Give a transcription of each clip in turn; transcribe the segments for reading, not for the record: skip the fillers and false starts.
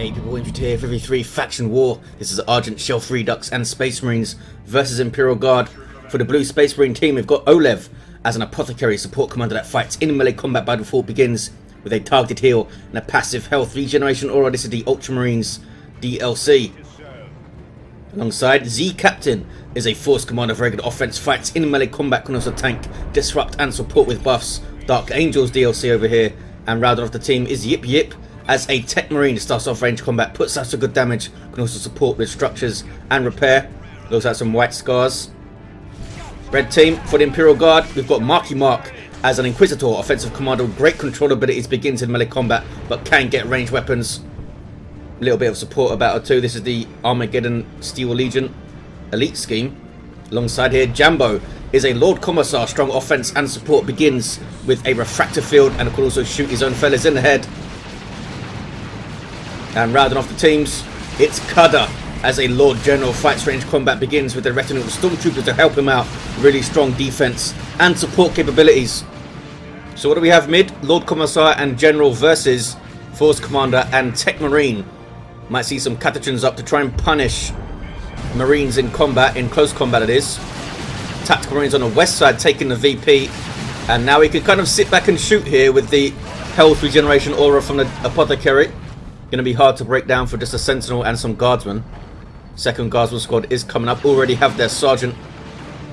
Hey people, Infantry here for V3 Faction War. This is Argent Shelf Redux and Space Marines versus Imperial Guard. For the blue Space Marine team, we've got oLev as an Apothecary support commander that fights in melee combat by default, begins with a targeted heal and a passive health regeneration aura. This is the Ultramarines DLC. Alongside, Z Captain is a force commander for regular offense, fights in melee combat, can also tank, disrupt and support with buffs. Dark Angels DLC over here. And rounding off the team is yipyip as a Techmarine, starts off range combat, puts out some good damage, can also support with structures and repair. Looks at some white scars. Red team for the Imperial Guard, we've got Marky as an Inquisitor, offensive commander with great control abilities, begins in melee combat but can get ranged weapons. A little bit of support about her too. This is the Armageddon Steel Legion elite scheme. Alongside here, Jambo is a Lord Commissar, strong offense and support, begins with a refractor field and can also shoot his own fellas in the head. And rounding off the teams, it's Cudder as a Lord General, fights range combat, begins with a retinue of stormtroopers to help him out. Really strong defense and support capabilities. So what do we have mid? Lord Commissar and General versus Force Commander and Techmarine. Might see some catechins up to try and punish Marines in combat, in close combat it is. Tactical Marines on the west side taking the VP. And now he can kind of sit back and shoot here with the health regeneration aura from the Apothecary. Going to be hard to break down for just a Sentinel and some Guardsmen. Second Guardsman squad is coming up. Already have their Sergeant.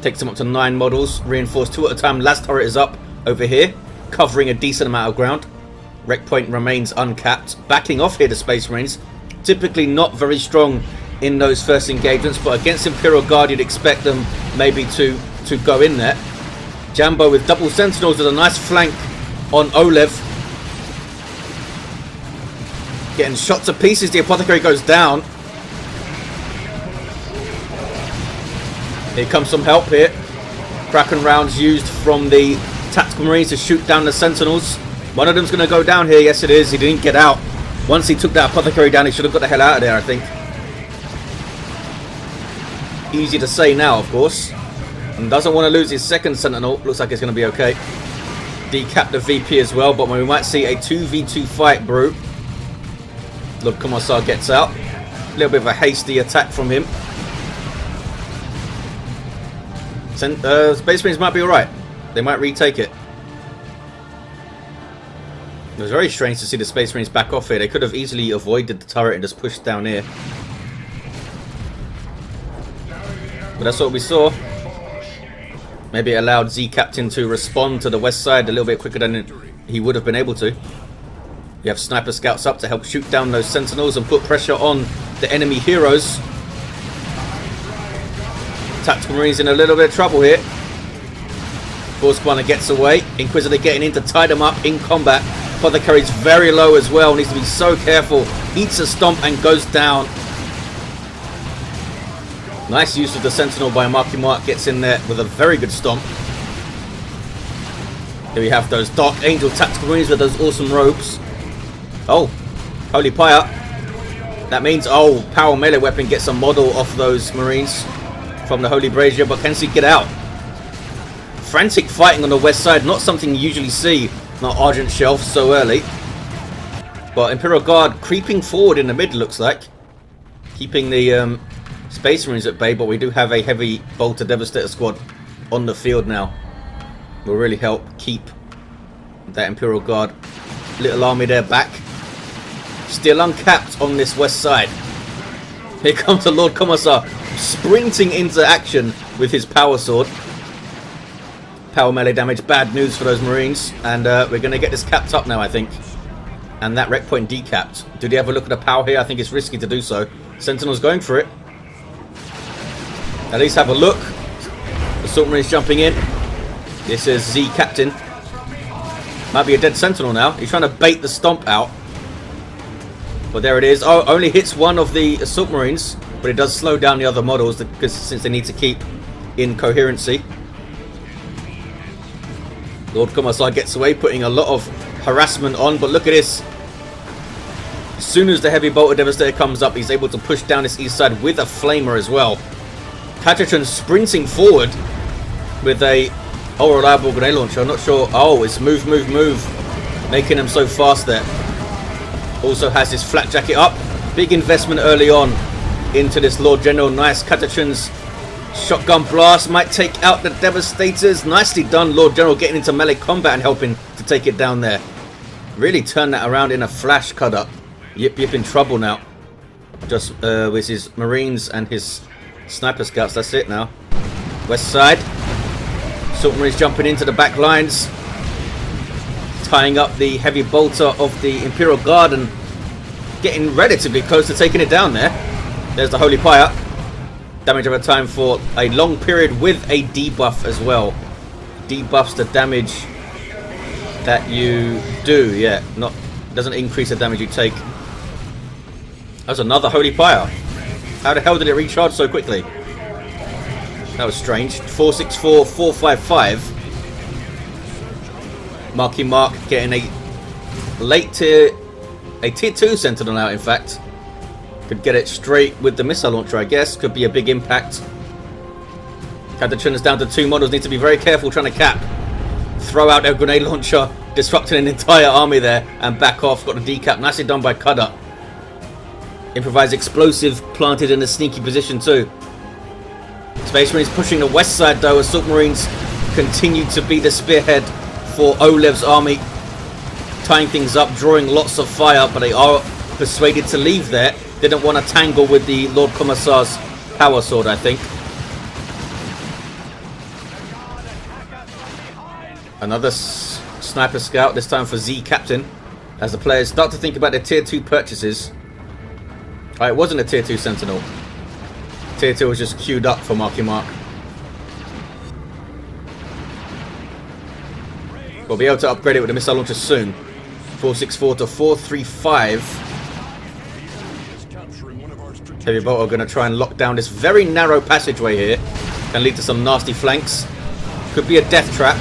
Takes them up to 9 models. Reinforced 2 at a time. Last turret is up over here, covering a decent amount of ground. Wreck point remains uncapped. Backing off here, the Space Marines. Typically not very strong in those first engagements, but against Imperial Guard you'd expect them maybe to go in there. Jambo with double Sentinels with a nice flank on oLev. Getting shot to pieces, the Apothecary goes down. Here comes some help here. Kraken rounds used from the Tactical Marines to shoot down the Sentinels. One of them's going to go down here, yes it is. He didn't get out. Once he took that Apothecary down, he should have got the hell out of there, I think. Easy to say now, of course. And doesn't want to lose his second Sentinel. Looks like it's going to be okay. Decap the VP as well, but we might see a 2v2 fight brew. Lord Commissar gets out. A little bit of a hasty attack from him. Space Marines might be alright. They might retake it. It was very strange to see the Space Marines back off here. They could have easily avoided the turret and just pushed down here. But that's what we saw. Maybe it allowed Z Captain to respond to the west side a little bit quicker than he would have been able to. You have sniper scouts up to help shoot down those Sentinels and put pressure on the enemy heroes. Tactical Marines in a little bit of trouble here. Force Commander gets away. Inquisitor getting in to tie them up in combat. Apothecary's very low as well. Needs to be so careful. Eats a stomp and goes down. Nice use of the Sentinel by Marky. Gets in there with a very good stomp. Here we have those Dark Angel Tactical Marines with those awesome robes. Oh, holy pyre. That means, oh, power melee weapon gets a model off those Marines from the Holy Brazier, but can she get out? Frantic fighting on the west side, not something you usually see on Argent Shelf so early. But Imperial Guard creeping forward in the mid, looks like. Keeping the Space Marines at bay, but we do have a heavy Bolter Devastator squad on the field now. Will really help keep that Imperial Guard little army there back. Still uncapped on this west side. Here comes the Lord Commissar sprinting into action with his power sword. Power melee damage, bad news for those Marines. And we're going to get this capped up now, I think. And that wreck point decapped. Do they have a look at the power here? I think it's risky to do so. Sentinel's going for it. At least have a look. The Assault Marines jumping in. This is Z Captain. Might be a dead Sentinel now. He's trying to bait the stomp out. But there it is. Oh, only hits one of the Assault Marines. But it does slow down the other models because since they need to keep in coherency. Lord Commissar gets away, putting a lot of harassment on. But look at this. As soon as the heavy Bolter Devastator comes up, he's able to push down this east side with a flamer as well. Catechin sprinting forward with a reliable grenade launcher. I'm not sure. Oh, it's move, making him so fast there. Also has his flat jacket up. Big investment early on into this Lord General. Nice Catachun's shotgun blast might take out the Devastators. Nicely done, Lord General, getting into melee combat and helping to take it down there. Really turned that around in a flash, cudder. Yip in trouble now. Just with his Marines and his Sniper Scouts. That's it now. West side. Ultramarines jumping into the back lines. Tying up the heavy bolter of the Imperial Guard and getting relatively close to taking it down there. There's the Holy Pyre. Damage over time for a long period with a debuff as well. Debuffs the damage that you do. Yeah, doesn't increase the damage you take. That was another Holy Pyre. How the hell did it recharge so quickly? That was strange. 464, 455. Marky Mark getting a tier 2 Sentinel out, in fact. Could get it straight with the missile launcher, I guess. Could be a big impact. Catachun is down to 2 models. Need to be very careful trying to cap. Throw out their grenade launcher, disrupting an entire army there, and back off. Got the decap. Nicely done by Cudder. Improvised explosive planted in a sneaky position too. Space Marines pushing the west side though, as Submarines continue to be the spearhead for oLev's army. Tying things up, drawing lots of fire, but they are persuaded to leave there. Didn't want to tangle with the Lord Commissar's power sword, I think. Another Sniper Scout, this time for Z Captain, as the players start to think about their tier 2 purchases. It wasn't a tier 2 Sentinel. Tier 2 was just queued up for Marky Mark. We'll be able to upgrade it with the missile launcher soon. 464 to 435. Heavy Bolt are going to try and lock down this very narrow passageway here. Can lead to some nasty flanks. Could be a death trap.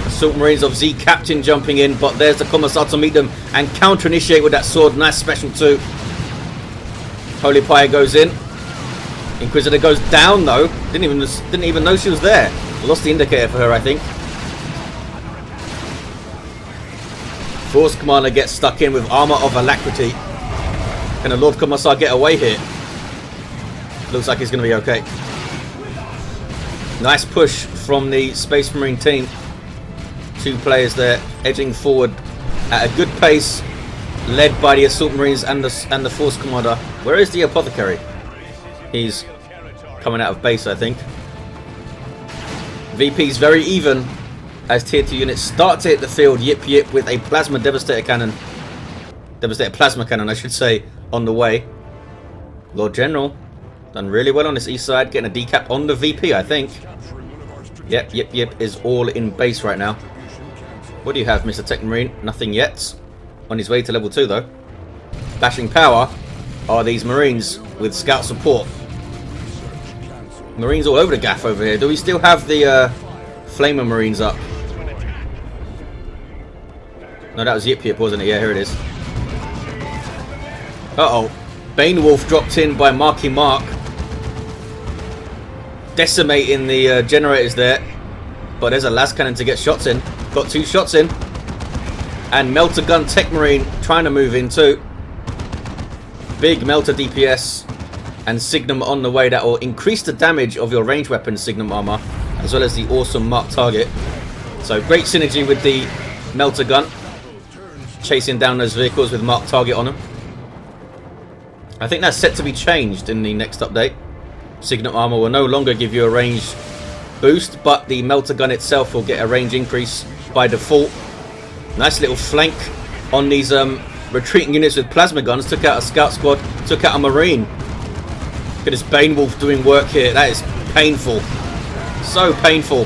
Assault Marines of Z Captain jumping in, but there's the Commissar to meet them and counter initiate with that sword. Nice special too. Holy Pyre goes in. Inquisitor goes down though. Didn't even know she was there. Lost the indicator for her, I think. Force Commander gets stuck in with Armor of Alacrity. Can the Lord Commissar get away here? Looks like he's going to be okay. Nice push from the Space Marine team. 2 players there edging forward at a good pace, led by the Assault Marines and the Force Commander. Where is the Apothecary? He's coming out of base, I think. VP's very even as tier 2 units start to hit the field. Yip with a Plasma Devastator Cannon. Devastator Plasma Cannon, I should say, on the way. Lord General done really well on this east side, getting a decap on the VP, I think. Yep, Yip is all in base right now. What do you have, Mr. Techmarine? Nothing yet. On his way to level 2, though. Bashing power are these Marines with scout support. Marines all over the gaff over here. Do we still have the Flamer Marines up? No, that was Yip, wasn't it? Yeah, here it is. Uh-oh. Banewolf dropped in by Marky Mark. Decimating the generators there. But there's a las cannon to get shots in. Got 2 shots in. And Melter Gun Techmarine trying to move in too. Big Melter DPS. And Signum on the way. That will increase the damage of your ranged weapon Signum armor. As well as the awesome Mark target. So great synergy with the Melter Gun. Chasing down those vehicles with Mark target on them. I think that's set to be changed in the next update. Signum armor will no longer give you a range boost, but the Melter Gun itself will get a range increase by default. Nice little flank on these retreating units with plasma guns. Took out a scout squad, took out a Marine. Look at this Banewolf doing work here. That is painful. So painful.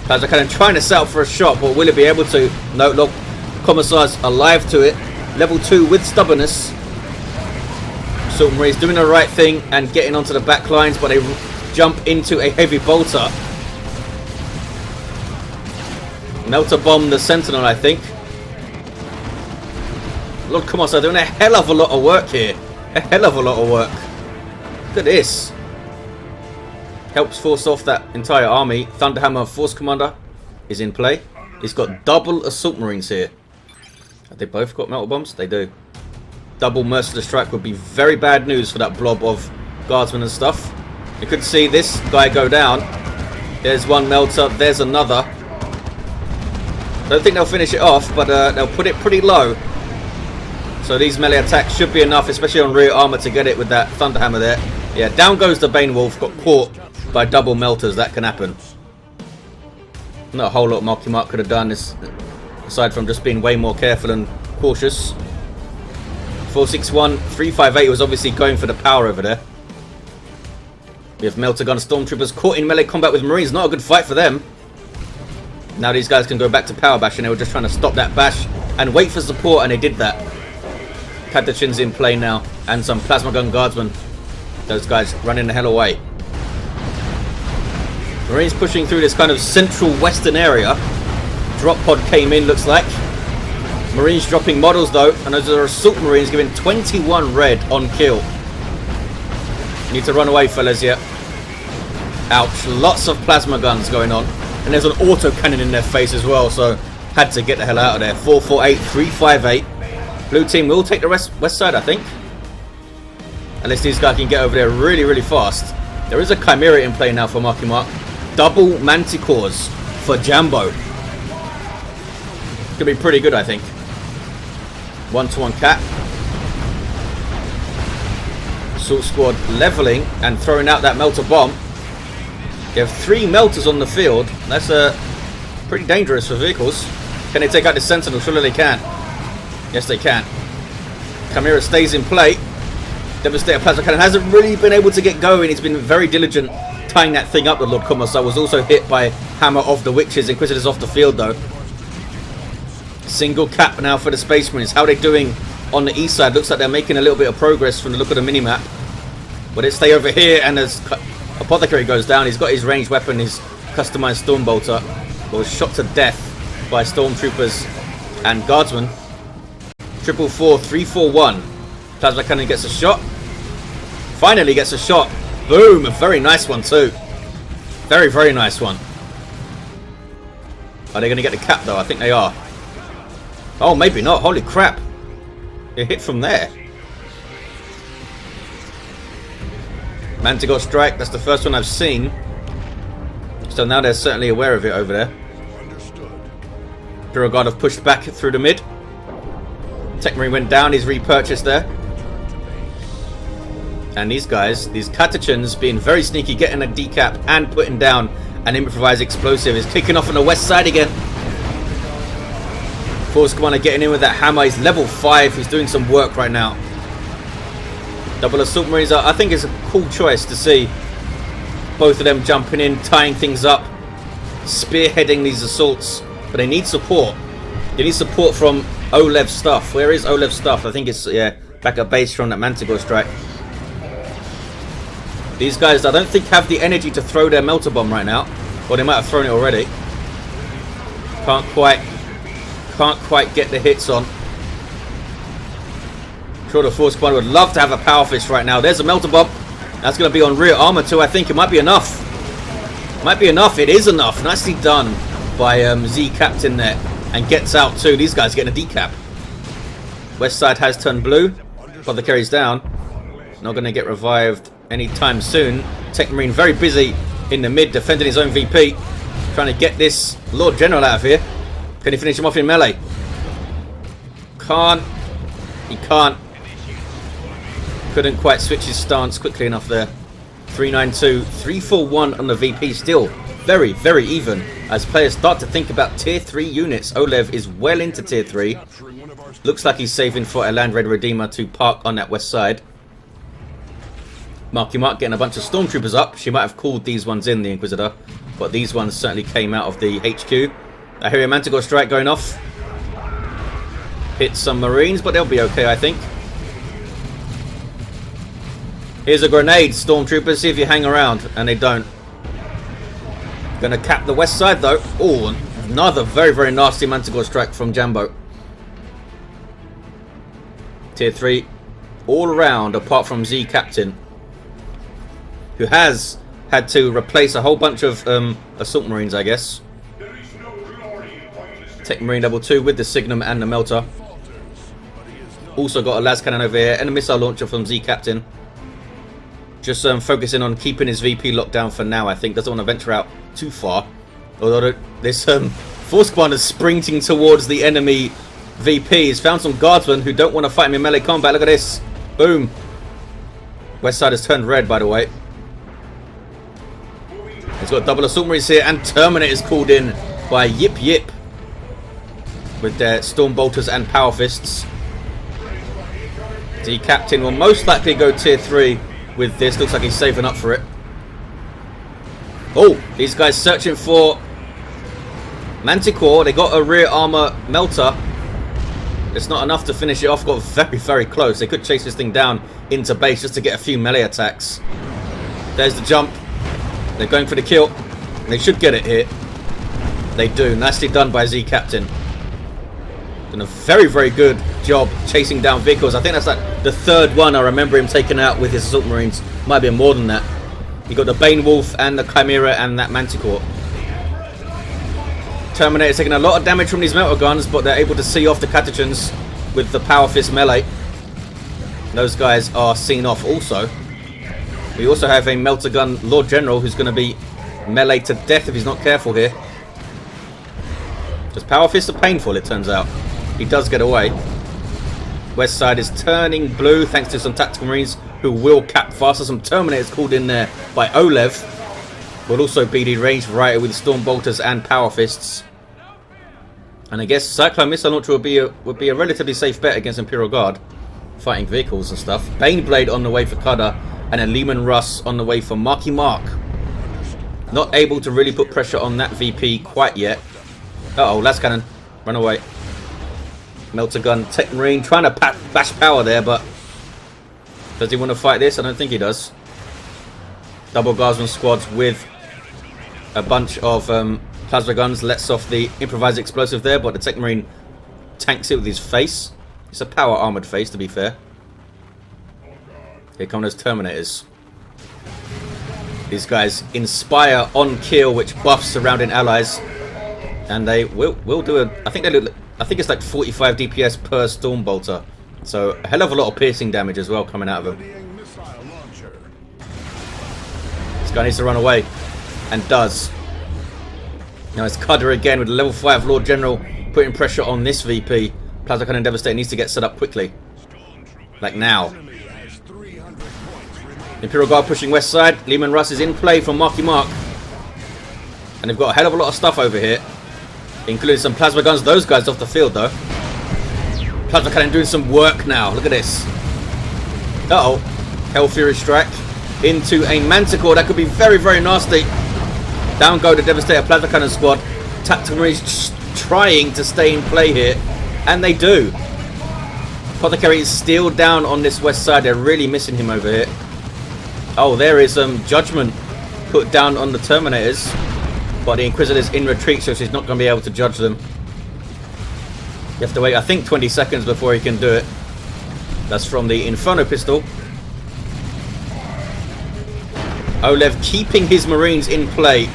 Plasma cannon trying to set up for a shot, but will it be able to? No, look. Commissar's alive to it. Level 2 with stubbornness. Marines doing the right thing and getting onto the back lines, but they jump into a heavy bolter. Melter bomb the Sentinel, I think. Lord Commissar doing a hell of a lot of work here. A hell of a lot of work. Look at this. Helps force off that entire army. Thunderhammer Force Commander is in play. He's got double Assault Marines here. Have they both got melter bombs? They do. Double merciless strike would be very bad news for that blob of guardsmen and stuff. You could see this guy go down. There's one melter, there's another. Don't think they'll finish it off, but they'll put it pretty low. So these melee attacks should be enough, especially on rear armor, to get it with that Thunderhammer there. Yeah, down goes the Bane Wolf, got caught by double melters. That can happen. Not a whole lot Marky Mark could have done this, aside from just being way more careful and cautious. 461, 358 was obviously going for the power over there. We have Melter Gun Stormtroopers caught in melee combat with Marines. Not a good fight for them. Now these guys can go back to power bash, and they were just trying to stop that bash and wait for support, and they did that. Catachin's in play now, and some Plasma Gun Guardsmen. Those guys running the hell away. Marines pushing through this kind of central western area. Drop pod came in, looks like. Marines dropping models though, and those are Assault Marines giving 21 red on kill. Need to run away, fellas, yeah. Ouch, lots of plasma guns going on. And there's an auto cannon in their face as well, so had to get the hell out of there. 448, 358. Blue team will take the west side, I think. Unless these guys can get over there really, really fast. There is a Chimera in play now for Marky Mark. Double Manticores for Jambo. Could be pretty good, I think. 1-to-1 cap. Assault squad leveling and throwing out that melter bomb. You have 3 melters on the field. That's pretty dangerous for vehicles. Can they take out the Sentinel? Surely they can. Yes, they can. Chimera stays in play. Devastator Plasma Cannon hasn't really been able to get going. He's been very diligent tying that thing up. The Lord Commissar was also hit by Hammer of the Witches. Inquisitors off the field though. Single cap now for the Space Marines. How are they doing on the east side? Looks like they're making a little bit of progress from the look of the minimap. But they stay over here, and as Apothecary goes down, he's got his ranged weapon, his customized Storm Bolter. Was shot to death by Stormtroopers and Guardsmen. 444, 341. Plasma Cannon gets a shot. Finally gets a shot. Boom! A very nice one too. Very, very nice one. Are they going to get the cap though? I think they are. Oh, maybe not. Holy crap. It hit from there. Manticore strike. That's the first one I've seen. So now they're certainly aware of it over there. Imperial Guard have pushed back through the mid. Techmarine went down. He's repurchased there. And these guys, these Catachans, being very sneaky, getting a decap and putting down an improvised explosive, is kicking off on the west side again. Force Commander getting in with that hammer. He's level 5. He's doing some work right now. Double Assault Marines, I think it's a cool choice to see both of them jumping in, tying things up, spearheading these assaults. But they need support. They need support from oLev stuff. Where is oLev stuff? I think it's, yeah, back at base from that Manticore strike. These guys, I don't think, have the energy to throw their melter bomb right now. Or they might have thrown it already. Can't quite get the hits on. I'm sure the Force Commander would love to have a power fist right now. There's a melter bomb. That's going to be on rear armor too, I think. It might be enough. Might be enough. It is enough. Nicely done by Z Captain there. And gets out too. These guys getting a decap. West side has turned blue. Apothecary's down. Not going to get revived anytime soon. Techmarine very busy in the mid, defending his own VP. Trying to get this Lord General out of here. Can he finish him off in melee? Can't. He can't. Couldn't quite switch his stance quickly enough there. 392, 341 on the VP. Still very, very even. As players start to think about tier 3 units. oLev is well into tier 3. Looks like he's saving for a Land Raider Redeemer to park on that west side. Marky Mark getting a bunch of Stormtroopers up. She might have called these ones in, the Inquisitor. But these ones certainly came out of the HQ. I hear a Manticore strike going off. Hit some Marines, but they'll be okay, I think. Here's a grenade, Stormtroopers. See if you hang around. And they don't. Gonna cap the west side, though. Oh, another very, very nasty Manticore strike from Jambo. Tier 3. All around, apart from Z Captain, who has had to replace a whole bunch of Assault Marines, I guess. Techmarine level 2 with the Signum and the Melter. Also got a las cannon over here and a missile launcher from Z Captain. Just focusing on keeping his VP locked down for now, I think. Doesn't want to venture out too far. Although this force commander sprinting towards the enemy VP. He's found some guardsmen who don't want to fight him in melee combat. Look at this. Boom. West side has turned red, by the way. He's got double assault marines here, and Terminators called in by yipyip with their storm bolters and power fists. The captain will most likely go tier 3 with this. Looks like he's saving up for it. Oh, these guys searching for Manticore. They got a rear armor melter. It's not enough to finish it off. Got very, very close. They could chase this thing down into base just to get a few melee attacks. There's the jump. They're going for the kill. They should get it here. They do. Nicely done by Z Captain. Done a very, very good job chasing down vehicles. I think that's like the third one I remember him taking out with his assault marines. Might be more than that. He got the Bane Wolf and the Chimera and that Manticore. Terminator's taking a lot of damage from these melter guns, but they're able to see off the Catechans with the Power Fist melee. Those guys are seen off also. We also have a melter gun Lord General who's going to be melee to death if he's not careful here. Because Power Fists are painful, it turns out. He does get away. West side is turning blue thanks to some tactical marines who will cap faster. Some Terminators called in there by oLev. Will also be the ranged variety with storm bolters and power fists. And I guess Cyclone Missile Launcher would be a relatively safe bet against Imperial Guard, fighting vehicles and stuff. Baneblade on the way for Cudder, and a Lehman Russ on the way for Marky Mark. Not able to really put pressure on that VP quite yet. Uh-oh, las cannon. Run away. Melter gun, Techmarine trying to bash power there, but does he want to fight this? I don't think he does. Double Guardsman squads with a bunch of plasma guns. Lets off the improvised explosive there, but the Techmarine tanks it with his face. It's a power armored face, to be fair. Here come those Terminators. These guys inspire on kill, which buffs surrounding allies, and they will do a. I think it's like 45 DPS per storm bolter, so a hell of a lot of piercing damage as well coming out of him. This guy needs to run away, and does. Now it's Cudder again with the level 5 Lord General putting pressure on this VP. Plasma Cannon Devastator needs to get set up quickly, like now. Imperial Guard pushing west side. Lehman Russ is in play from Marky Mark. And they've got a hell of a lot of stuff over here, including some plasma guns. Those guys off the field though. Plasma Cannon doing some work now. Look at this. Uh-oh. Hell Fury Strike into a Manticore. That could be very, very nasty. Down go the Devastator Plasma Cannon squad. Tactical Marines trying to stay in play here. And they do. Apothecary is still down on this west side. They're really missing him over here. Oh, there is Judgment put down on the Terminators, but the Inquisitor's in retreat, so she's not going to be able to judge them. You have to wait, I think, 20 seconds before he can do it. That's from the Inferno Pistol. oLev keeping his Marines in play,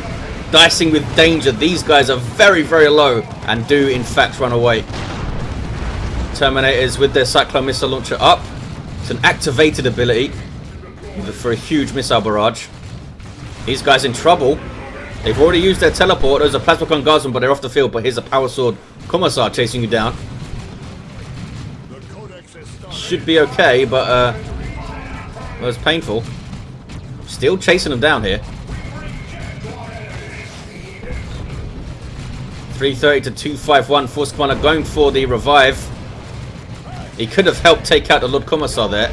dicing with danger. These guys are very, very low and do, in fact, run away. Terminators with their Cyclone Missile Launcher up. It's an activated ability for a huge missile barrage. These guys in trouble. They've already used their teleport. Those are Plasmacon Guardsmen, but they're off the field. But here's a Power Sword Commissar chasing you down. Should be okay, but well, it's painful. Still chasing them down here. 330 to 251. Force Commander going for the revive. He could have helped take out the Lord Commissar there.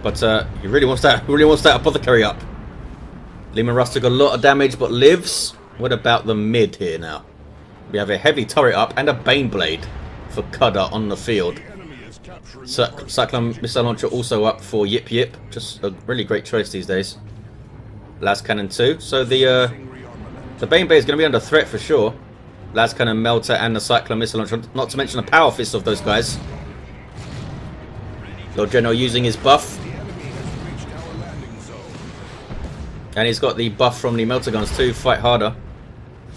But he really wants that Apothecary up. Lehman Russ took a lot of damage but lives. What about the mid here now? We have a heavy turret up and a Baneblade for Cudder on the field. Cyclone Missile Launcher also up for yipyip. Just a really great choice these days. Las Cannon 2. So the Baneblade is going to be under threat for sure. Las Cannon Melter and the Cyclone Missile Launcher. Not to mention the Power Fist of those guys. Lord General using his buff. And he's got the buff from the melter guns too. Fight harder.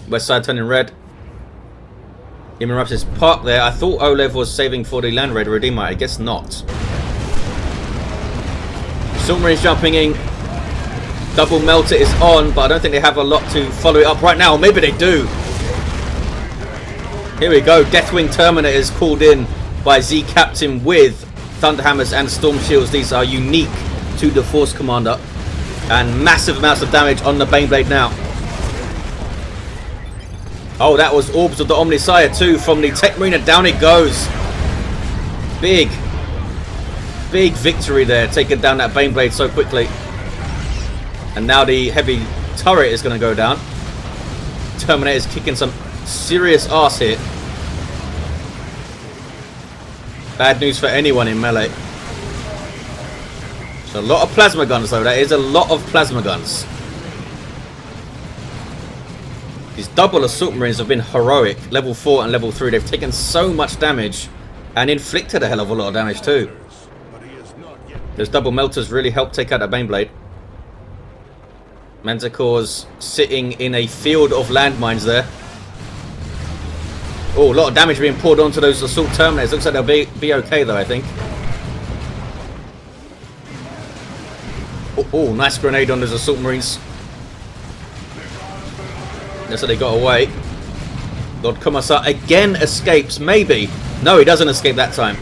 West side turning red. Human Raps is parked there. I thought oLev was saving for the Land Raider Redeemer. I guess not. Submarines jumping in. Double Melter is on, but I don't think they have a lot to follow it up right now. Maybe they do. Here we go. Deathwing Terminator is called in by Z Captain with Thunderhammers and Storm Shields. These are unique to the Force Commander. And massive amounts of damage on the Baneblade now. Oh, that was Orbs of the Omnisire too from the Techmarine, and down it goes. Big victory there, taking down that Baneblade so quickly. And now the heavy turret is going to go down. Terminator is kicking some serious ass here. Bad news for anyone in melee. So a lot of plasma guns though, that is a lot of plasma guns. These double assault marines have been heroic. Level 4 and level 3. They've taken so much damage and inflicted a hell of a lot of damage too. Those double melters really help take out that Baneblade. Manticore's sitting in a field of landmines there. Oh, a lot of damage being poured onto those assault terminators. Looks like they'll be okay though, I think. Oh, nice grenade on those assault marines. That's how they got away. Lord Commissar again escapes, maybe. No, he doesn't escape that time.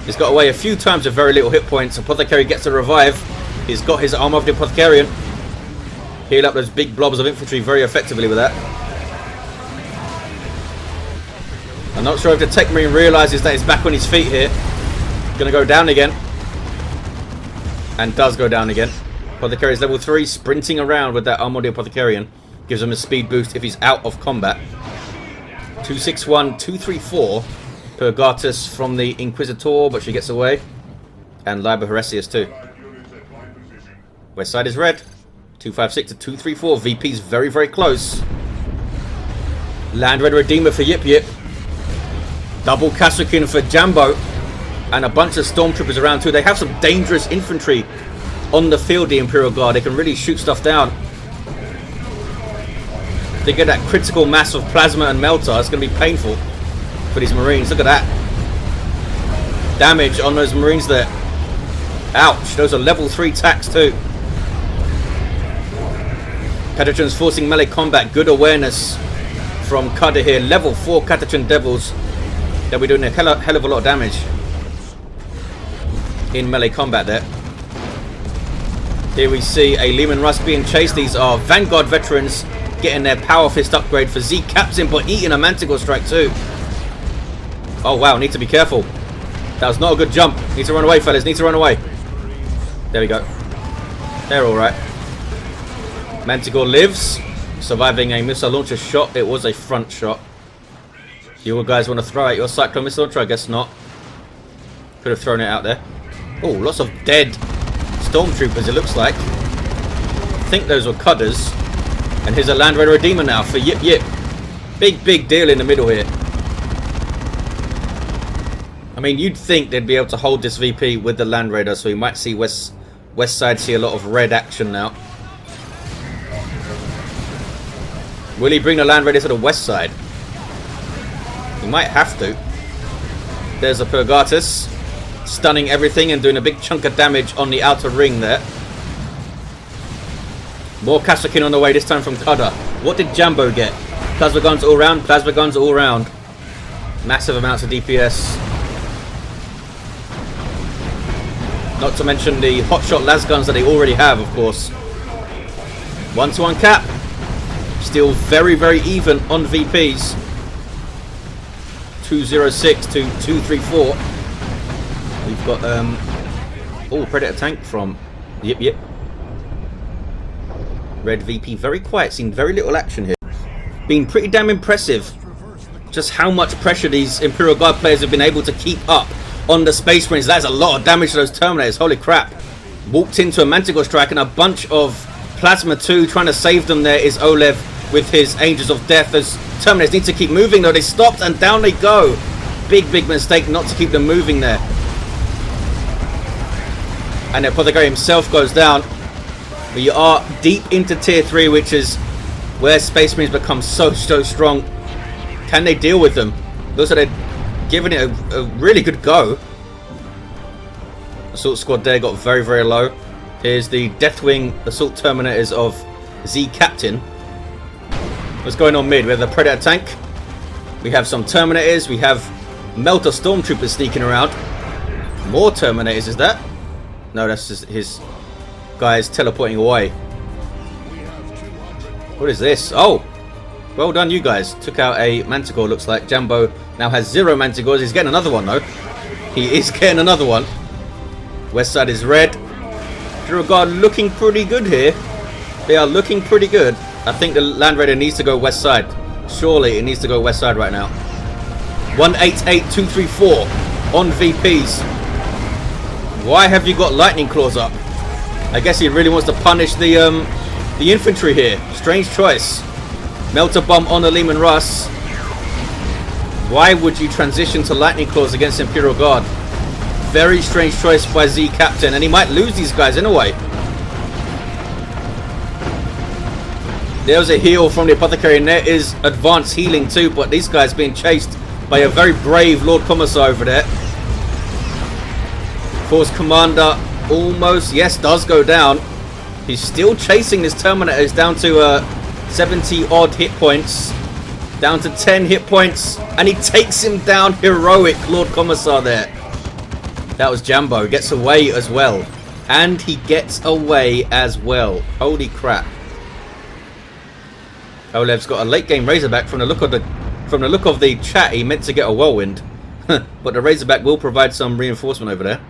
He's got away a few times with very little hit points. Apothecary gets a revive. He's got his arm of the Apothecarian. Heal up those big blobs of infantry very effectively with that. I'm not sure if the Techmarine realizes that he's back on his feet here. Gonna go down again. And does go down again. Apothecary is level 3, sprinting around with that arm of the Apothecarian. Gives him a speed boost if he's out of combat. 261, 234 per Gartus from the Inquisitor, but she gets away. And Liber Heresius too. West side is red. 256 to 234. VP's very, very close. Land Raider Redeemer for yipyip. Double Kasrkin for Jambo. And a bunch of Stormtroopers around too. They have some dangerous infantry on the field, the Imperial Guard. They can really shoot stuff down. They get that critical mass of plasma and melter. It's going to be painful for these Marines. Look at that. Damage on those Marines there. Ouch. Those are level 3 attacks too. Catachan's forcing melee combat. Good awareness from Cudder here. Level 4 Catachan Devils. They'll be doing a hell of a lot of damage in melee combat there. Here we see a Lehman Russ being chased. These are Vanguard veterans getting their Power Fist upgrade for Z Captain, but eating a Manticore strike too. Oh wow, need to be careful. That was not a good jump. Need to run away, fellas. Need to run away. There we go. They're alright. Manticore lives, surviving a missile launcher shot. It was a front shot. You guys want to throw out your Cyclone missile launcher? I guess not. Could have thrown it out there. Oh, lots of dead Stormtroopers it looks like. I think those were cudders. And here's a Land Raider Redeemer now for yipyip. Big deal in the middle here. I mean, you'd think they'd be able to hold this VP with the Land Raider, so we might see west side see a lot of red action now. Will he bring the Land Raider to the west side? He might have to. There's a Purgatus, stunning everything and doing a big chunk of damage on the outer ring there. More Kasrkin on the way, this time from Cudder. What did Jambo get? Plasma guns all round, plasma guns all round. Massive amounts of DPS. Not to mention the hotshot las guns that they already have, of course. 1-to-1 cap. Still very, very even on VPs. 206 to 234. We've got Predator tank from yipyip. Red VP very quiet, seen very little action here. Been pretty damn impressive just how much pressure these Imperial Guard players have been able to keep up on the Space Marines. That's a lot of damage to those Terminators, holy crap. Walked into a Manticore strike and a bunch of plasma too. Trying to save them there is oLev with his Angels of Death. Those Terminators need to keep moving though. They stopped and down they go. Big mistake not to keep them moving there. And the Apothecary himself goes down. We are deep into tier 3, which is where Space Marines become so strong. Can they deal with them? Looks like they're giving it a really good go. Assault squad there got very, very low. Here's the Deathwing Assault Terminators of Z Captain. What's going on mid? We have the Predator tank. We have some Terminators. We have Melter Stormtroopers sneaking around. More Terminators, is that? No, that's just his guys teleporting away. What is this? Oh! Well done, you guys. Took out a Manticore, looks like. Jambo now has 0 Manticores. He's getting another one, though. He is getting another one. West side is red. Imperial Guard looking pretty good here. They are looking pretty good. I think the Land Raider needs to go west side. Surely it needs to go west side right now. 188234 on VPs. Why have you got lightning claws up? I guess he really wants to punish the infantry here. Strange choice. Melter bomb on the Leman Russ. Why would you transition to lightning claws against Imperial Guard? Very strange choice by Z Captain, and he might lose these guys in a way. There's a heal from the Apothecary, and there is advanced healing too, but these guys being chased by a very brave Lord Commissar over there. Force Commander almost, yes, does go down. He's still chasing this Terminator. It's down to 70 odd hit points. Down to 10 hit points. And he takes him down. Heroic Lord Commissar there. That was Jambo. Gets away as well. And he gets away as well. Holy crap. oLev's got a late game Razorback. From the look of the chat, he meant to get a whirlwind. But the Razorback will provide some reinforcement over there.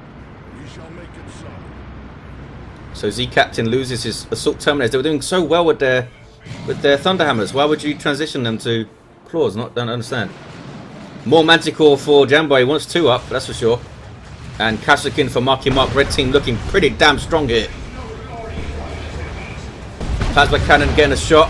So Z Captain loses his assault terminators. They were doing so well with their Thunderhammers. Why would you transition them to claws? Don't understand. More Manticore for Jambo. He wants 2 up, that's for sure. And Kashyyykin for Marky Mark. Red team looking pretty damn strong here. Plasma Cannon getting a shot.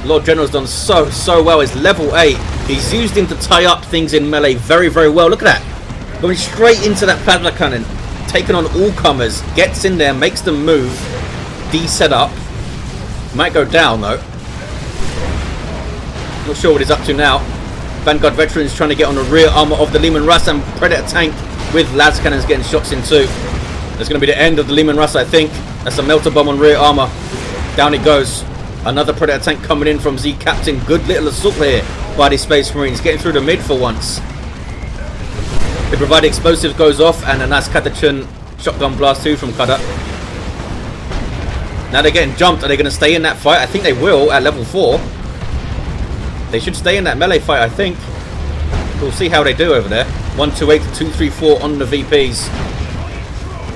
Lord General's done so well. He's level 8. He's used him to tie up things in melee very, very well. Look at that. Going straight into that Plasma Cannon. Taking on all comers. Gets in there. Makes them move. D-set up. Might go down though. Not sure what he's up to now. Vanguard Veterans trying to get on the rear armor of the Leman Russ, and Predator tank with las cannons getting shots in too. That's going to be the end of the Leman Russ, I think. That's a melter bomb on rear armor. Down it goes. Another Predator tank coming in from Z Captain. Good little assault here by the Space Marines. Getting through the mid for once. The provided explosives goes off, and a nice Catachan shotgun blast too from Cudder. Now they're getting jumped. Are they going to stay in that fight? I think they will at level 4. They should stay in that melee fight, I think. We'll see how they do over there. 128 to 234 on the VPs.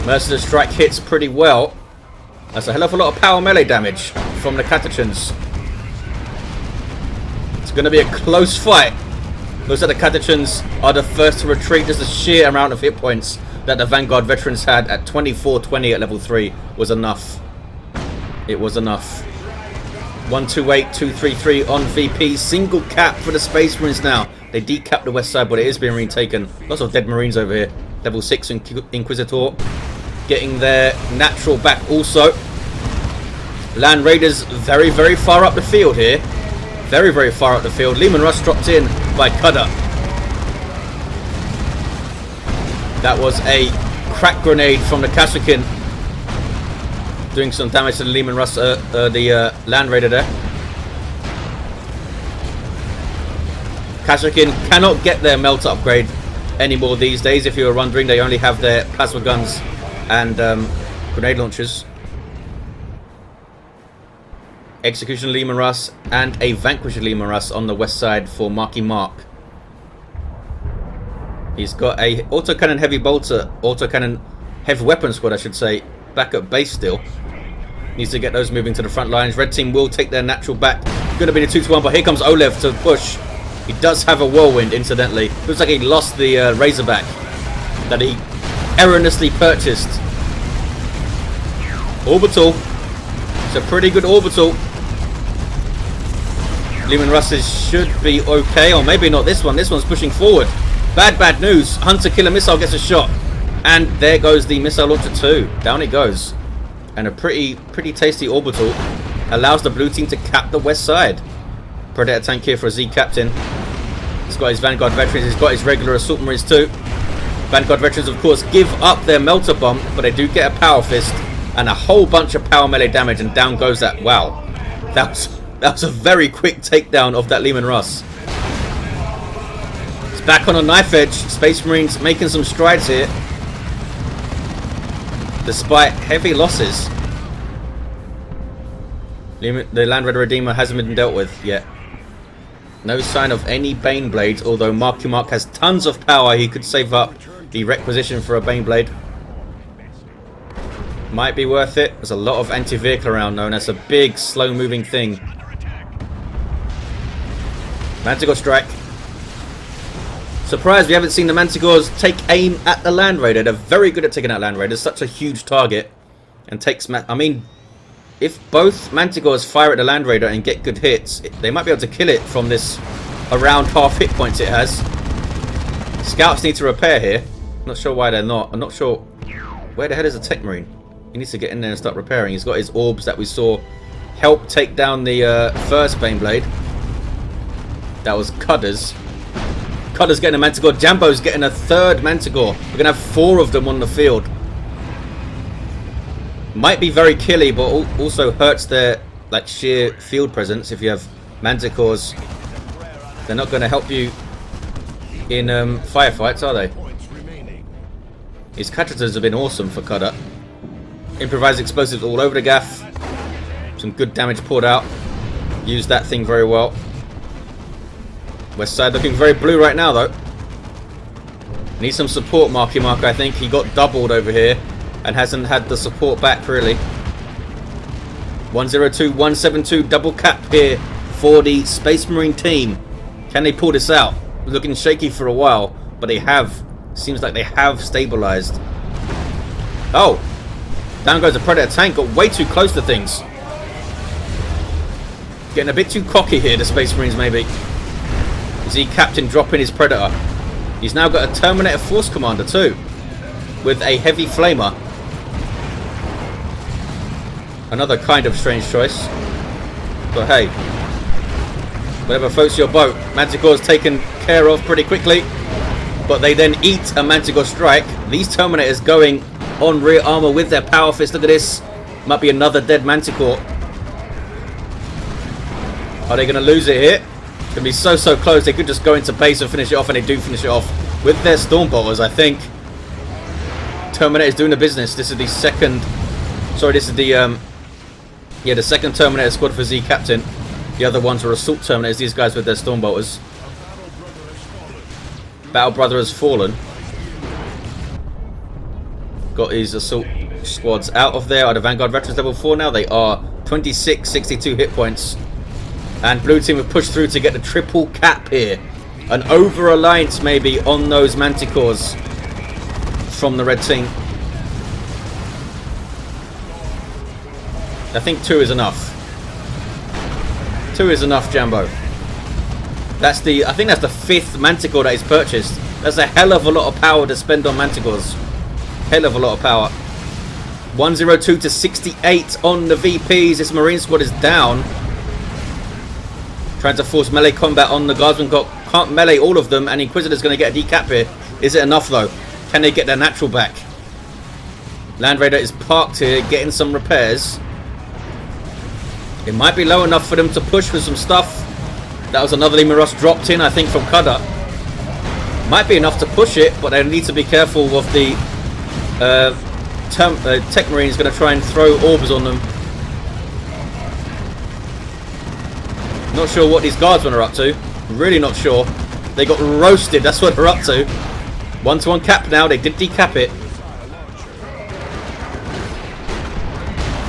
Merciless Strike hits pretty well. That's a hell of a lot of power melee damage from the Catachans. It's going to be a close fight. Looks like the Catachans are the first to retreat. Just the sheer amount of hit points that the Vanguard Veterans had at 2420 at level 3 was enough. It was enough. 128, 233 on VP. Single cap for the Space Marines now. They decapped the west side, but it is being retaken. Lots of dead Marines over here. Level 6 Inquisitor. Getting their natural back also. Land Raiders very, very far up the field here. Very, very far up the field. Leman Russ dropped in by Cudder. That was a crack grenade from the Kashyyykin. Doing some damage to the Leman Russ, the Land Raider there. Kashyyykin cannot get their melt upgrade anymore these days. If you were wondering, they only have their plasma guns and grenade launchers. Execution Leman Russ and a Vanquisher Leman Russ on the west side for Marky Mark. He's got a autocannon heavy bolter, autocannon heavy weapon squad, I should say, back at base still. Needs to get those moving to the front lines. Red team will take their natural back. Going to be the 2-1, but here comes oLev to push. He does have a whirlwind, incidentally. Looks like he lost the Razorback that he erroneously purchased. Orbital. It's a pretty good Orbital. Leman Russes should be okay, or maybe not this one. This one's pushing forward. Bad news. Hunter Killer Missile gets a shot. And there goes the Missile Launcher 2. Down it goes. And a pretty tasty Orbital allows the blue team to cap the west side. Predator tank here for a Z Captain. He's got his Vanguard veterans, he's got his regular assault marines too. Vanguard veterans, of course, give up their melter bomb, but they do get a power fist and a whole bunch of power melee damage, and down goes that. Wow, that was a very quick takedown of that Leman Russ. It's back on a knife edge. Space Marines making some strides here, despite heavy losses. The Land Raider Redeemer hasn't been dealt with yet. No sign of any Baneblades, although Marky Mark has tons of power. He could save up the requisition for a Baneblade. Might be worth it. There's a lot of anti-vehicle around though, and that's a big, slow-moving thing. Manticore strike. Surprised we haven't seen the Manticores take aim at the Land Raider. They're very good at taking out Land Raiders. Such a huge target. And takes... I mean, if both Manticores fire at the Land Raider and get good hits, they might be able to kill it from this around half hit points it has. Scouts need to repair here. Not sure why they're not. I'm not sure... Where the hell is the Techmarine? He needs to get in there and start repairing. He's got his orbs that we saw help take down the first Baneblade. That was Cudders. Cudder's getting a Manticore. Jambo's getting a third Manticore. We're going to have 4 of them on the field. Might be very killy, but also hurts their like sheer field presence if you have Manticores. They're not going to help you in firefights, are they? His catchers have been awesome for Cudder. Improvised explosives all over the gaff. Some good damage poured out. Used that thing very well. West side looking very blue right now though. Needs some support, Marky Mark, I think. He got doubled over here and hasn't had the support back really. 102, 172 double cap here for the Space Marine team. Can they pull this out? Looking shaky for a while, but they have. Seems like they have stabilized. Oh! Down goes the Predator tank. Got way too close to things. Getting a bit too cocky here, the Space Marines maybe. Z Captain dropping his Predator. He's now got a Terminator Force Commander too, with a heavy flamer. Another kind of strange choice. But hey, whatever floats your boat. Manticore's taken care of pretty quickly, but they then eat a Manticore strike. These Terminators going on rear armor with their power fist. Look at this. Might be another dead Manticore. Are they going to lose it here? It's going to be so close. They could just go into base and finish it off, and they do finish it off with their Stormbolters, I think. Terminator's doing the business. This is the second... Sorry, this is the... yeah, the second Terminator squad for Z Captain. The other ones were Assault Terminators. These guys with their Stormbolters. Battle Brother has fallen. Got his Assault squads out of there. Are the Vanguard Veterans level 4 now? They are. 26, 62 hit points. And blue team have pushed through to get the triple cap here. An over-reliance maybe on those Manticores from the red team. I think 2 is enough. 2 is enough, Jambo. That's the... I think that's the 5th Manticore that he's purchased. That's a hell of a lot of power to spend on Manticores. Hell of a lot of power. 102 to 68 on the VPs. This Marine squad is down. Trying to force melee combat on the Guardsmen. Can't melee all of them, and Inquisitor's going to get a decap here. Is it enough though? Can they get their natural back? Land Raider is parked here, getting some repairs. It might be low enough for them to push with some stuff. That was another Leman Russ dropped in, I think, from Cudder. Might be enough to push it, but they need to be careful of the Techmarine is going to try and throw orbs on them. Not sure what these Guardsmen are up to. Really not sure. They got roasted, that's what they're up to. 1-to-1 cap now, they did decap it.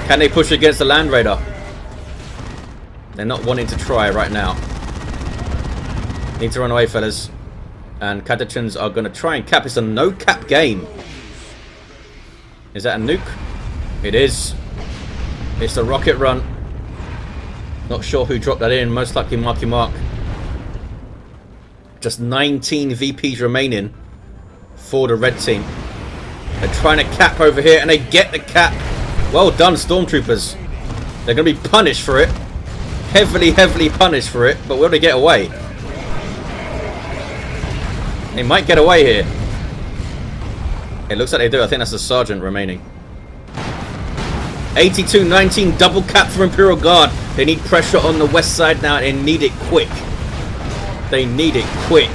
Can they push against the Land Raider? They're not wanting to try right now. Need to run away, fellas. And Catachans are going to try and cap. It's a no-cap game. Is that a nuke? It is. It's the rocket run. Not sure who dropped that in. Most likely Marky Mark. Just 19 VPs remaining for the red team. They're trying to cap over here, and they get the cap. Well done, Stormtroopers. They're going to be punished for it. Heavily punished for it, but will they get away? They might get away here. It looks like they do. I think that's the sergeant remaining. 82-19, double cap for Imperial Guard. They need pressure on the west side now. They need it quick. They need it quick.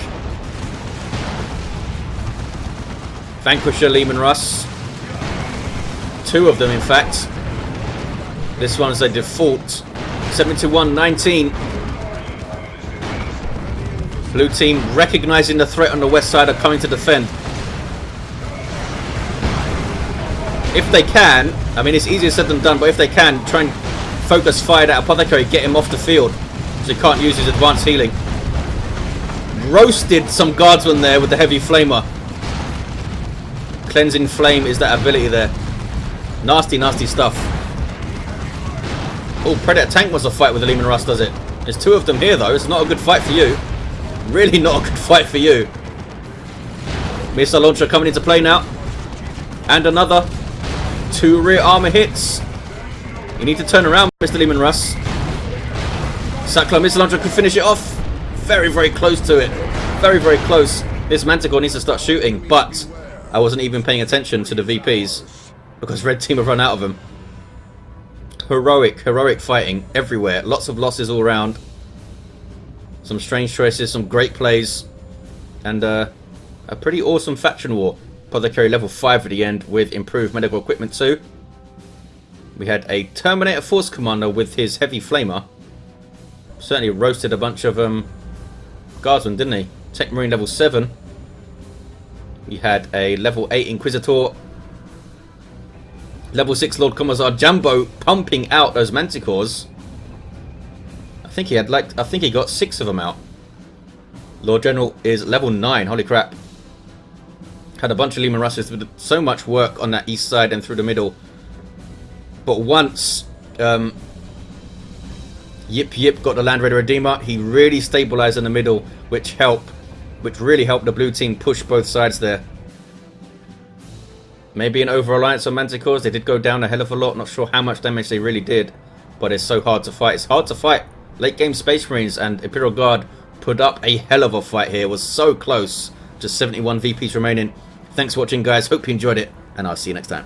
Vanquisher, Lehman Russ. 2 of them, in fact. This one's a default. 71-19. Blue team recognizing the threat on the west side are coming to defend. If they can, I mean, it's easier said than done, but if they can, try and focus fire that Apothecary, get him off the field so he can't use his advanced healing. Roasted some guardsmen there with the heavy flamer. Cleansing flame is that ability there. Nasty, nasty stuff. Oh, Predator tank wants a fight with the Lehman Russ, does it? There's 2 of them here, though. It's not a good fight for you. Really not a good fight for you. Missile launcher coming into play now. And another. 2 rear armor hits. You need to turn around, Mr. Lehman Russ. Cyclone missile launcher could finish it off. Very, very close to it. Very, very close. This Manticore needs to start shooting, but I wasn't even paying attention to the VPs because red team have run out of them. Heroic, heroic fighting everywhere. Lots of losses all around. Some strange choices, some great plays, and a pretty awesome faction war. Apothecary level 5 at the end with improved medical equipment too. We had a Terminator Force Commander with his heavy flamer. Certainly roasted a bunch of guardsmen, didn't he? Techmarine level 7. We had a level 8 Inquisitor. Level 6 Lord Commissar Jambo pumping out those Manticores. I think he got 6 of them out. Lord General is level 9. Holy crap. Had a bunch of Lehman Russes with so much work on that east side and through the middle. But once Yip got the Land Raider Redeemer, he really stabilized in the middle, which really helped the blue team push both sides there. Maybe an over-reliance on Manticores. They did go down a hell of a lot. Not sure how much damage they really did, but it's so hard to fight. It's hard to fight. Late game Space Marines and Imperial Guard put up a hell of a fight here. It was so close. Just 71 VPs remaining. Thanks for watching, guys. Hope you enjoyed it, and I'll see you next time.